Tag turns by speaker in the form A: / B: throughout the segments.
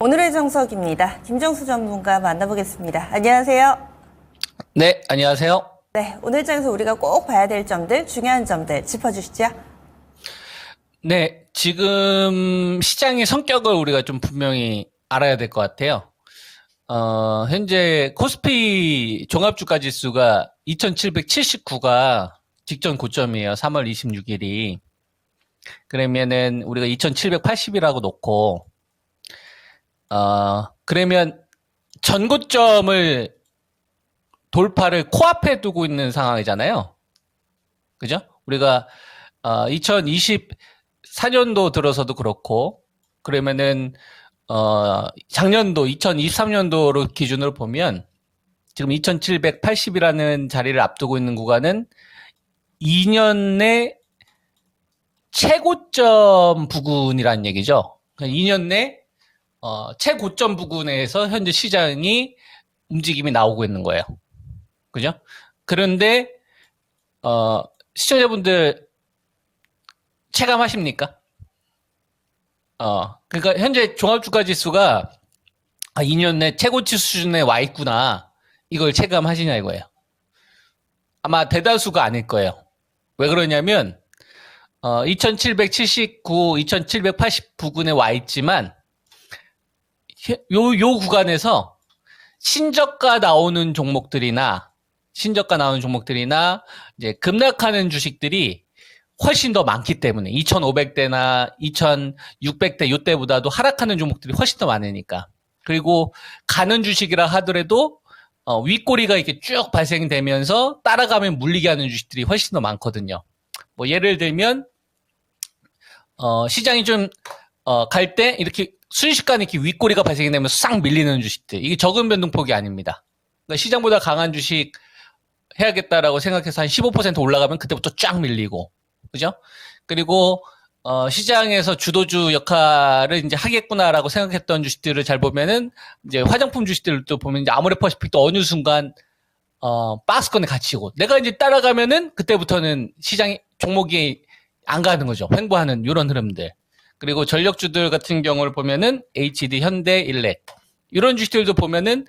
A: 오늘의 정석입니다. 김정수 전문가 만나보겠습니다. 안녕하세요.
B: 네, 안녕하세요.
A: 네, 오늘 장에서 우리가 꼭 봐야 될 점들, 중요한 점들 짚어주시죠.
B: 네, 지금 시장의 성격을 우리가 좀 분명히 알아야 될 것 같아요. 현재 코스피 종합주가 지수가 2779가 직전 고점이에요. 3월 26일이. 그러면은 우리가 2780이라고 놓고, 그러면 전고점을 돌파를 코앞에 두고 있는 상황이잖아요. 그죠? 우리가 2024년도 들어서도 그렇고, 그러면은 작년도 2023년도로 기준으로 보면 지금 2780이라는 자리를 앞두고 있는 구간은 2년 내 최고점 부근이라는 얘기죠. 2년 내 최고점 부근에서 현재 시장이 움직임이 나오고 있는 거예요. 그죠? 그런데 시청자분들 체감하십니까? 그러니까 현재 종합주가 지수가 2년 내 최고치 수준에 와 있구나. 이걸 체감하시냐 이거예요. 아마 대다수가 아닐 거예요. 왜 그러냐면 2779, 2780 부근에 와 있지만 요 구간에서 신저가 나오는 종목들이나 이제 급락하는 주식들이 훨씬 더 많기 때문에 2,500대나 2,600대 요때보다도 하락하는 종목들이 훨씬 더 많으니까. 그리고 가는 주식이라 하더라도 윗꼬리가 이렇게 쭉 발생되면서 따라가면 물리게 하는 주식들이 훨씬 더 많거든요. 뭐 예를 들면 시장이 좀 갈 때 이렇게 순식간에 이렇게 윗꼬리가 발생이 되면서 싹 밀리는 주식들. 이게 적은 변동폭이 아닙니다. 그러니까 시장보다 강한 주식 해야겠다라고 생각해서 한 15% 올라가면 그때부터 쫙 밀리고. 그죠? 그리고 시장에서 주도주 역할을 이제 하겠구나라고 생각했던 주식들을 잘 보면은 이제 화장품 주식들도 보면 이제 아모레퍼시픽도 어느 순간 박스권에 갇히고 내가 이제 따라가면은 그때부터는 시장이 종목이 안 가는 거죠. 횡보하는 이런 흐름들. 그리고 전력주들 같은 경우를 보면은 HD, 현대, 일렉 이런 주식들도 보면은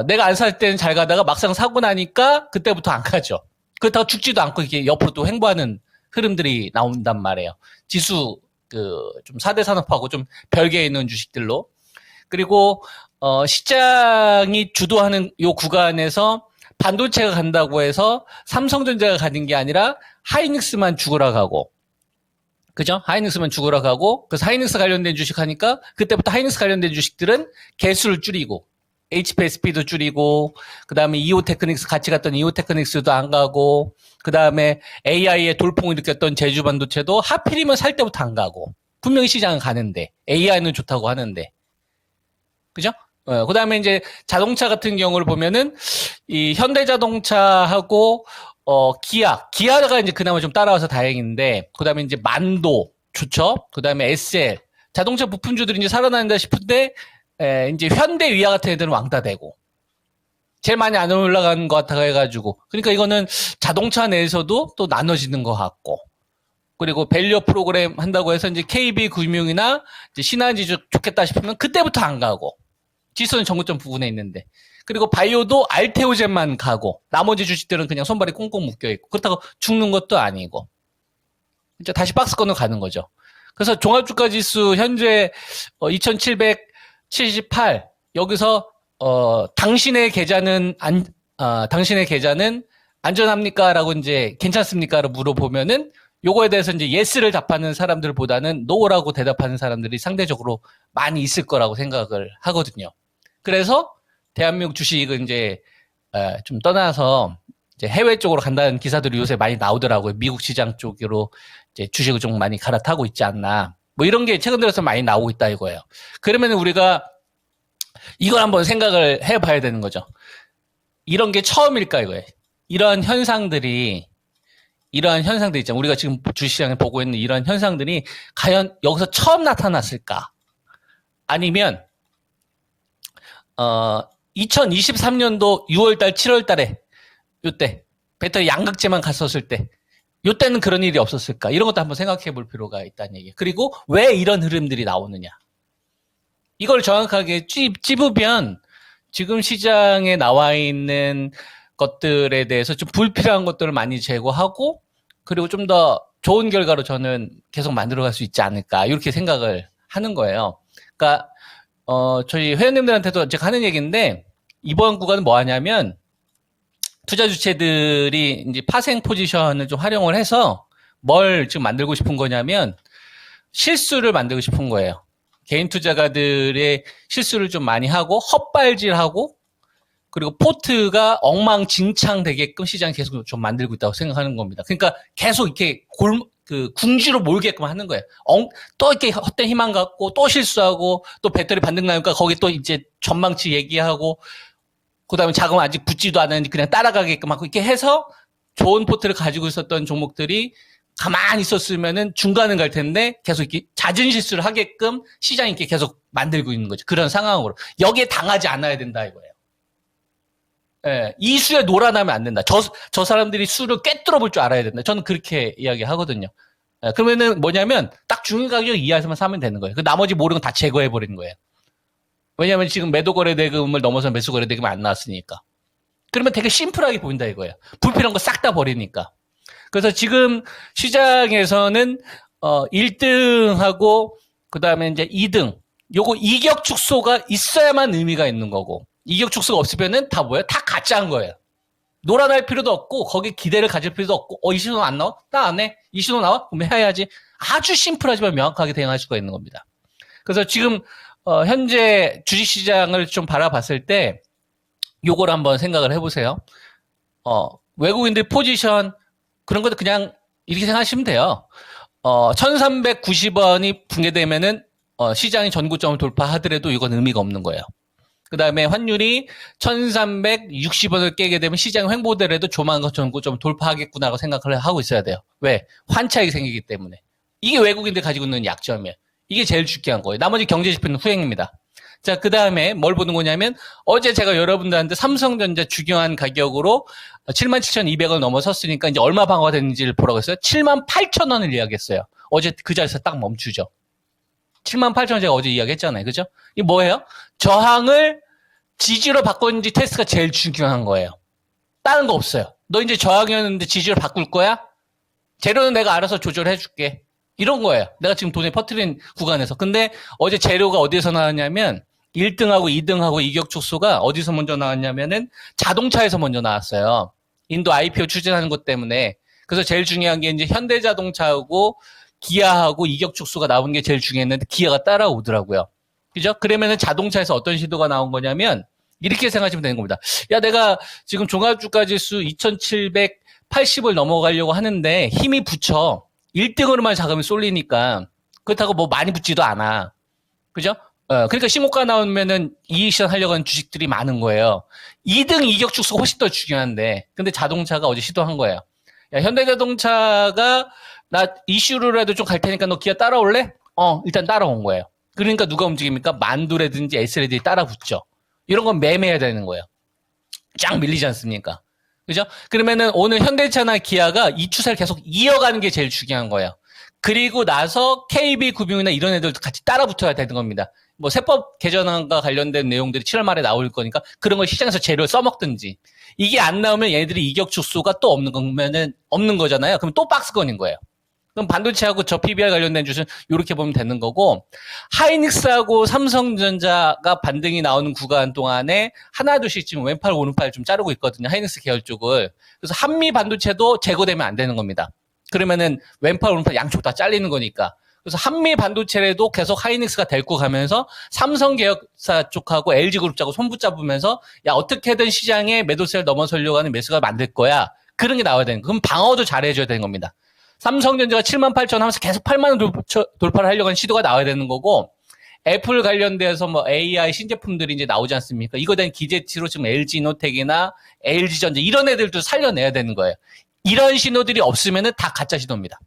B: 내가 안 살 때는 잘 가다가 막상 사고 나니까 그때부터 안 가죠. 그렇다고 죽지도 않고 이렇게 옆으로 또 횡보하는 흐름들이 나온단 말이에요. 지수 좀 4대 산업하고 좀 별개에 있는 주식들로. 그리고 시장이 주도하는 요 구간에서 반도체가 간다고 해서 삼성전자가 가는 게 아니라 하이닉스만 죽으러 가고. 그죠? 하이닉스만 죽으러 가고, 그래서 하이닉스 관련된 주식 하니까, 그때부터 하이닉스 관련된 주식들은 개수를 줄이고, HPSP도 줄이고, 그 다음에 이오테크닉스, 같이 갔던 이오테크닉스도 안 가고, 그 다음에 AI의 돌풍을 느꼈던 제주반도체도 하필이면 살 때부터 안 가고, 분명히 시장은 가는데, AI는 좋다고 하는데. 그죠? 그 다음에 이제 자동차 같은 경우를 보면은, 이 현대자동차하고, 기아가 이제 그나마 좀 따라와서 다행인데, 그 다음에 이제 만도 좋죠? 그 다음에 SL, 자동차 부품주들이 이제 살아난다 싶은데, 이제 현대 위아 같은 애들은 왕따 되고, 제일 많이 안 올라가는 것 같아 해가지고, 그러니까 이거는 자동차 내에서도 또 나눠지는 것 같고, 그리고 밸류 프로그램 한다고 해서 이제 KB금융이나 이제 신한지 좋겠다 싶으면 그때부터 안 가고, 지수는 정고점 부근에 있는데, 그리고 바이오도 알테오젠만 가고 나머지 주식들은 그냥 손발이 꽁꽁 묶여있고 그렇다고 죽는 것도 아니고 이제 다시 박스권으로 가는 거죠. 그래서 종합주가지수 현재 2778 여기서 당신의 계좌는 안전합니까? 라고 이제 괜찮습니까? 라고 물어보면은 요거에 대해서 이제 예스를 답하는 사람들보다는 노라고 대답하는 사람들이 상대적으로 많이 있을 거라고 생각을 하거든요. 그래서 대한민국 주식은 이제 좀 떠나서 이제 해외 쪽으로 간다는 기사들이 요새 많이 나오더라고요. 미국 시장 쪽으로 이제 주식을 좀 많이 갈아타고 있지 않나. 뭐 이런 게 최근 들어서 많이 나오고 있다 이거예요. 그러면 우리가 이걸 한번 생각을 해봐야 되는 거죠. 이런 게 처음일까 이거예요. 이러한 현상들이 있잖아요. 우리가 지금 주식시장에 보고 있는 이런 현상들이 과연 여기서 처음 나타났을까? 아니면 2023년도 6월달, 7월달에 요때 배터리 양극재만 갔었을 때 요때는 그런 일이 없었을까? 이런 것도 한번 생각해 볼 필요가 있다는 얘기예요. 그리고 왜 이런 흐름들이 나오느냐? 이걸 정확하게 찝으면 지금 시장에 나와 있는 것들에 대해서 좀 불필요한 것들을 많이 제거하고 그리고 좀 더 좋은 결과로 저는 계속 만들어갈 수 있지 않을까 이렇게 생각을 하는 거예요. 그러니까 저희 회원님들한테도 제가 하는 얘기인데 이번 구간은 뭐 하냐면 투자 주체들이 이제 파생 포지션을 좀 활용을 해서 뭘 지금 만들고 싶은 거냐면 실수를 만들고 싶은 거예요. 개인 투자가들의 실수를 좀 많이 하고 헛발질하고 그리고 포트가 엉망진창 되게끔 시장이 계속 좀 만들고 있다고 생각하는 겁니다. 그러니까 계속 이렇게 궁지로 몰게끔 하는 거예요. 또 이렇게 헛된 희망 갖고 또 실수하고 또 배터리 반등 나니까 거기 또 이제 전망치 얘기하고 그다음에 자금 아직 붙지도 않았는데 그냥 따라가게끔 하고 이렇게 해서 좋은 포트를 가지고 있었던 종목들이 가만히 있었으면은 중간은 갈 텐데 계속 이렇게 잦은 실수를 하게끔 시장이 이렇게 계속 만들고 있는 거죠. 그런 상황으로. 여기에 당하지 않아야 된다 이거예요. 예, 이 수에 놀아나면 안 된다. 저 사람들이 수를 꿰뚫어 볼 줄 알아야 된다. 저는 그렇게 이야기하거든요. 예, 그러면은 뭐냐면 딱 중위 가격 이하에서만 사면 되는 거예요. 그 나머지 모르는 건 다 제거해 버리는 거예요. 왜냐하면 지금 매도 거래 대금을 넘어서 매수 거래 대금이 안 나왔으니까. 그러면 되게 심플하게 보인다 이거예요. 불필요한 거 싹 다 버리니까. 그래서 지금 시장에서는 1등하고 그다음에 이제 2등 요거 이격 축소가 있어야만 의미가 있는 거고 이격 축소가 없으면은 다 뭐예요? 다 가짜인 거예요. 놀아날 필요도 없고 거기에 기대를 가질 필요도 없고 이 신호 안 나와? 나 안 해. 이 신호 나와? 그럼 해야지. 아주 심플하지만 명확하게 대응할 수가 있는 겁니다. 그래서 지금 현재 주식시장을 좀 바라봤을 때 요걸 한번 생각을 해보세요. 외국인들 포지션 그런 것도 그냥 이렇게 생각하시면 돼요. 1390원이 붕괴되면은 시장이 전고점을 돌파하더라도 이건 의미가 없는 거예요. 그 다음에 환율이 1360원을 깨게 되면 시장 횡보되더라도 조만간 전고점을 돌파하겠구나라고 생각을 하고 있어야 돼요. 왜? 환차익이 생기기 때문에. 이게 외국인들 가지고 있는 약점이에요. 이게 제일 중요한 거예요. 나머지 경제지표는 후행입니다. 자, 그 다음에 뭘 보는 거냐면 어제 제가 여러분들한테 삼성전자 주경한 가격으로 77,200원 넘어섰으니까 이제 얼마 방어가 됐는지를 보라고 했어요. 78,000원을 이야기했어요. 어제 그 자리에서 딱 멈추죠. 78,000원 제가 어제 이야기했잖아요. 그죠? 이게 뭐예요? 저항을 지지로 바꿨는지 테스트가 제일 중요한 거예요. 다른 거 없어요. 너 이제 저항이었는데 지지로 바꿀 거야? 재료는 내가 알아서 조절해 줄게. 이런 거예요. 내가 지금 돈에 퍼뜨린 구간에서. 근데 어제 재료가 어디서 나왔냐면 1등하고 2등하고 이격 축소가 어디서 먼저 나왔냐면은 자동차에서 먼저 나왔어요. 인도 IPO 추진하는 것 때문에. 그래서 제일 중요한 게 이제 현대자동차하고 기아하고 이격 축소가 나온 게 제일 중요했는데 기아가 따라오더라고요. 그죠? 그러면은 자동차에서 어떤 시도가 나온 거냐면 이렇게 생각하시면 되는 겁니다. 야, 내가 지금 종합주가 지수 2780을 넘어가려고 하는데 힘이 붙여. 1등으로만 자금이 쏠리니까 그렇다고 뭐 많이 붙지도 않아. 그죠? 그러니까 신고가 나오면은 이익 실현하려고 하는 주식들이 많은 거예요. 2등 이격 축소가 훨씬 더 중요한데 근데 자동차가 어제 시도한 거예요. 야, 현대자동차가 나 이슈로라도 좀 갈 테니까 너 기아 따라올래? 일단 따라온 거예요. 그러니까 누가 움직입니까? 만두라든지 S레들이 따라 붙죠. 이런 건 매매해야 되는 거예요. 쫙 밀리지 않습니까? 그죠? 그러면은 오늘 현대차나 기아가 이 추세를 계속 이어가는 게 제일 중요한 거예요. 그리고 나서 KB금융이나 이런 애들도 같이 따라 붙어야 되는 겁니다. 뭐 세법 개정안과 관련된 내용들이 7월 말에 나올 거니까 그런 걸 시장에서 재료를 써먹든지 이게 안 나오면 얘네들이 이격 축소가 또 없는 거잖아요. 그럼 또 박스권인 거예요. 그럼 반도체하고 저 PBR 관련된 주식은 이렇게 보면 되는 거고 하이닉스하고 삼성전자가 반등이 나오는 구간 동안에 하나둘씩 지금 왼팔 오른팔 좀 자르고 있거든요. 하이닉스 계열 쪽을. 그래서 한미 반도체도 제거되면 안 되는 겁니다. 그러면은 왼팔 오른팔 양쪽 다 잘리는 거니까. 그래서 한미 반도체라도 계속 하이닉스가 데리고 가면서 삼성 계열사 쪽하고 LG그룹하고 손붙잡으면서 야 어떻게든 시장에 매도세를 넘어서려고 하는 매수가 만들 거야. 그런 게 나와야 되는 거예요. 그럼 방어도 잘해줘야 되는 겁니다. 삼성전자가 78,000 하면서 계속 8만 원 돌파를 하려고 하는 시도가 나와야 되는 거고 애플 관련돼서 뭐 AI 신제품들이 이제 나오지 않습니까? 이거에 대한 기대치로 지금 LG노텍이나 LG전자 이런 애들도 살려내야 되는 거예요. 이런 신호들이 없으면은 다 가짜 신호입니다.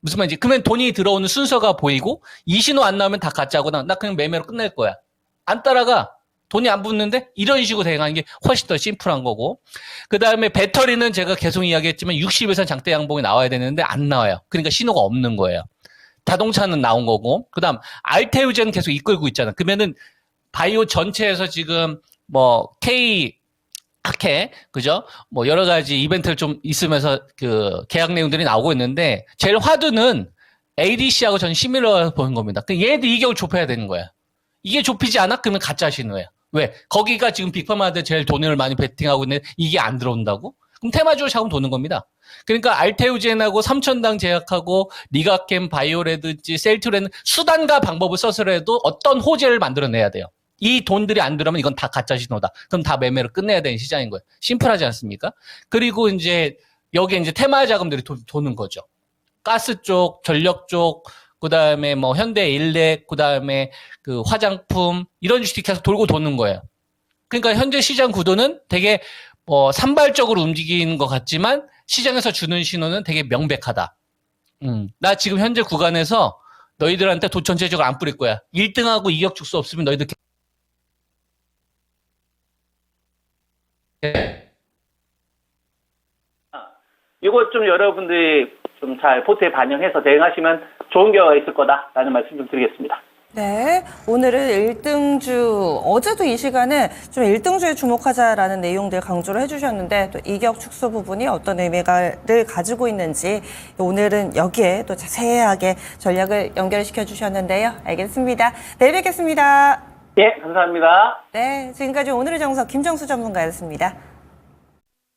B: 무슨 말인지 그러면 돈이 들어오는 순서가 보이고 이 신호 안 나오면 다 가짜고 나 그냥 매매로 끝낼 거야. 안 따라가. 돈이 안 붙는데 이런 식으로 대응하는 게 훨씬 더 심플한 거고 그 다음에 배터리는 제가 계속 이야기했지만 60에서 장대 양봉이 나와야 되는데 안 나와요. 그러니까 신호가 없는 거예요. 자동차는 나온 거고, 그 다음, 알테우제는 계속 이끌고 있잖아. 그러면은, 바이오 전체에서 지금, 뭐, 학회, 그죠? 뭐, 여러 가지 이벤트를 좀 있으면서 그 계약 내용들이 나오고 있는데, 제일 화두는 ADC하고 전 시밀러 보는 겁니다. 그 얘네들 이격을 좁혀야 되는 거야. 이게 좁히지 않아? 그러면 가짜 신호야. 왜? 거기가 지금 빅파마한테 제일 돈을 많이 베팅하고 있는데 이게 안 들어온다고? 그럼 테마주로 자금 도는 겁니다. 그러니까 알테우젠하고 삼천당 제약하고 리가캠, 바이오레든지 셀트레는 수단과 방법을 써서라도 어떤 호재를 만들어내야 돼요. 이 돈들이 안 들어오면 이건 다 가짜 신호다. 그럼 다 매매를 끝내야 되는 시장인 거예요. 심플하지 않습니까? 그리고 이제 여기에 이제 테마 자금들이 도는 거죠. 가스 쪽, 전력 쪽, 그 다음에 뭐 현대 일렉, 그 다음에 그 화장품 이런 주식이 계속 돌고 도는 거예요. 그러니까 현재 시장 구도는 되게 산발적으로 움직이는 것 같지만 시장에서 주는 신호는 되게 명백하다. 나 지금 현재 구간에서 너희들한테 돈 전체적으로 안 뿌릴 거야. 1등하고 이격 줄 수 없으면 너희들
C: 이거 좀 여러분들이 좀 잘 포트에 반영해서 대응하시면 좋은 결과가 있을 거다라는 말씀 좀 드리겠습니다.
A: 네, 오늘은 1등주, 어제도 이 시간에 좀 1등주에 주목하자라는 내용들 강조를 해주셨는데 또 이격 축소 부분이 어떤 의미를 가지고 있는지 오늘은 여기에 또 자세하게 전략을 연결시켜 주셨는데요. 알겠습니다. 내일 뵙겠습니다.
C: 예, 감사합니다.
A: 네, 지금까지 오늘의 정석 김정수 전문가였습니다.